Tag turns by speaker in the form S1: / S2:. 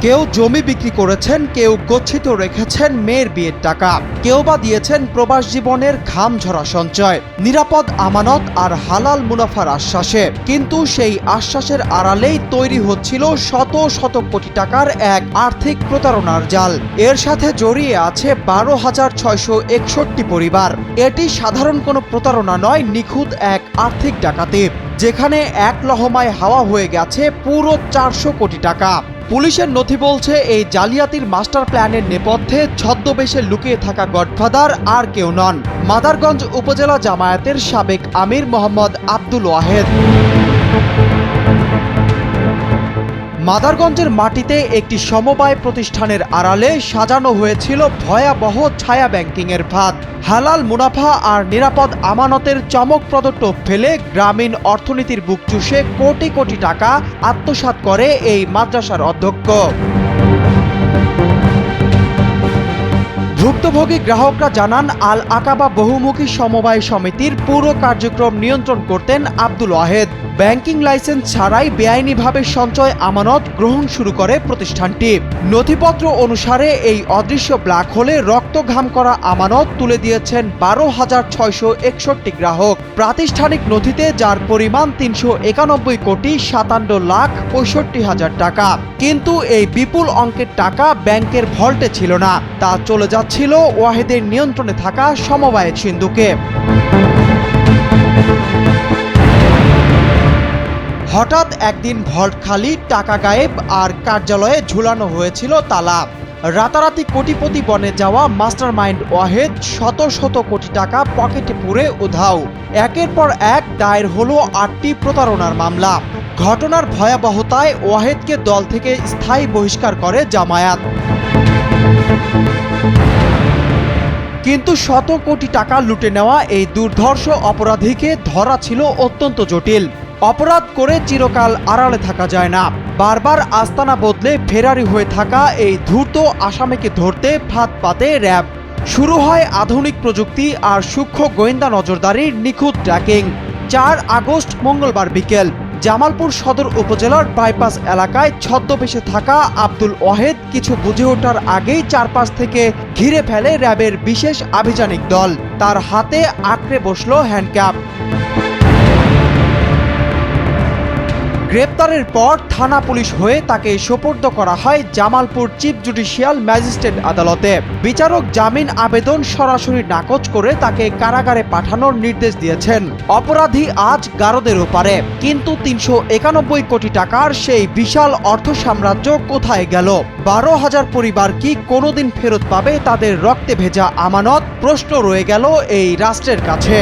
S1: কেউ জমি বিক্রি করেছেন, কেউ গচ্ছিত রেখেছেন মেয়ের বিয়ের টাকা, কেউ বা দিয়েছেন প্রবাস জীবনের ঘাম ঝরা সঞ্চয়, নিরাপদ আমানত আর হালাল মুনাফার আশ্বাসে। কিন্তু সেই আশ্বাসের আড়ালেই তৈরি হচ্ছিল শত শত কোটি টাকার এক আর্থিক প্রতারণার জাল। এর সাথে জড়িয়ে আছে 12,661 পরিবার। এটি সাধারণ কোনো প্রতারণা নয়, নিখুঁত এক আর্থিক ডাকাতি, যেখানে এক লহমায় হাওয়া হয়ে গেছে পুরো 400 কোটি টাকা। পুলিশের নথি বলছে এই জালিয়াতির মাস্টার প্ল্যানের নেপথ্যে ছদ্মবেশে লুকিয়ে থাকা গডফাদার আর কেউ নন, মাদারগঞ্জ উপজেলা জামায়াতের সাবেক আমির মোহাম্মদ আব্দুল ওয়াহেদ। মাদারগঞ্জের মাটিতে একটি সমবায় প্রতিষ্ঠানের আড়ালে সাজানো হয়েছিল ভয়াবহ ছায়া ব্যাংকিংয়ের ফাঁদ। হালাল মুনাফা আর নিরাপদ আমানতের চমকপ্রদ টোপ ফেলে গ্রামীণ অর্থনীতির বুক চুষে কোটি কোটি টাকা আত্মসাৎ করে এই মাদ্রাসার অধ্যক্ষ। ভুক্তভোগী গ্রাহকরা জানান, আল আকাবা বহুমুখী সমবায় সমিতির পুরো কার্যক্রম নিয়ন্ত্রণ করতেন আব্দুল ওয়াহেদ। ব্যাংকিং লাইসেন্স ছাড়াই বেআইনিভাবে সঞ্চয় আমানত গ্রহণ শুরু করে প্রতিষ্ঠানটি। নথিপত্র অনুসারে এই অদৃশ্য ব্ল্যাক হোলে রক্ত ঘাম করা আমানত তুলে দিয়েছেন 12,661 গ্রাহক। প্রাতিষ্ঠানিক নথিতে যার পরিমাণ 391 কোটি 57,65,000 টাকা। কিন্তু এই বিপুল অঙ্কের টাকা ব্যাংকের ভল্টে ছিল না, তা চলে যাচ্ছিল ওয়াহেদের নিয়ন্ত্রণে থাকা সমবায় সিন্ধুকে। হঠাৎ একদিন ভল্ট খালি, টাকা গায়েব, আর কার্যালয়ে ঝুলানো হয়েছিল তালা। রাতারাতি কোটিপতি বনে যাওয়া মাস্টারমাইন্ড ওয়াহেদ শত শত কোটি টাকা পকেটে পুরে উধাও। একের পর এক দায়ের হলো 8টি প্রতারণার মামলা। ঘটনার ভয়াবহতায় ওয়াহেদকে দল থেকে স্থায়ী বহিষ্কার করে জামায়াত। কিন্তু শত কোটি টাকা লুটে নেওয়া এই দুর্ধর্ষ অপরাধীকে ধরা ছিল অত্যন্ত জটিল। অপরাধ করে চিরকাল আড়ালে থাকা যায় না। বারবার আস্তানা বদলে ফেরারি হয়ে থাকা এই ধূর্ত আসামিকে ধরতে ফাঁদ পাতে র্যাব। শুরু হয় আধুনিক প্রযুক্তি আর সূক্ষ্ম গোয়েন্দা নজরদারির নিখুঁত ট্র্যাকিং। 4 আগস্ট মঙ্গলবার বিকেল জামালপুর সদর উপজেলার বাইপাস এলাকায় ছদ্মবেশে থাকা আব্দুল ওয়াহেদ কিছু বুঝে ওঠার আগেই চারপাশ থেকে ঘিরে ফেলে র্যাবের বিশেষ আভিযানিক দল। তার হাতে আঁকড়ে বসল হ্যান্ডক্যাপ। গ্রেপ্তারের পর থানা পুলিশ হয়ে তাকে সোপর্দ করা হয় জামালপুর চিফ জুডিশিয়াল ম্যাজিস্ট্রেট আদালতে। বিচারক জামিন আবেদন সরাসরি নাকচ করে তাকে কারাগারে পাঠানোর নির্দেশ দিয়েছেন। অপরাধী আজ গারদের ওপারে, কিন্তু 391 কোটি টাকার সেই বিশাল অর্থ সাম্রাজ্য কোথায় গেল? 12,000 পরিবার কি কোনোদিন ফেরত পাবে তাদের রক্তে ভেজা আমানত? প্রশ্ন রয়ে গেল এই রাষ্ট্রের কাছে।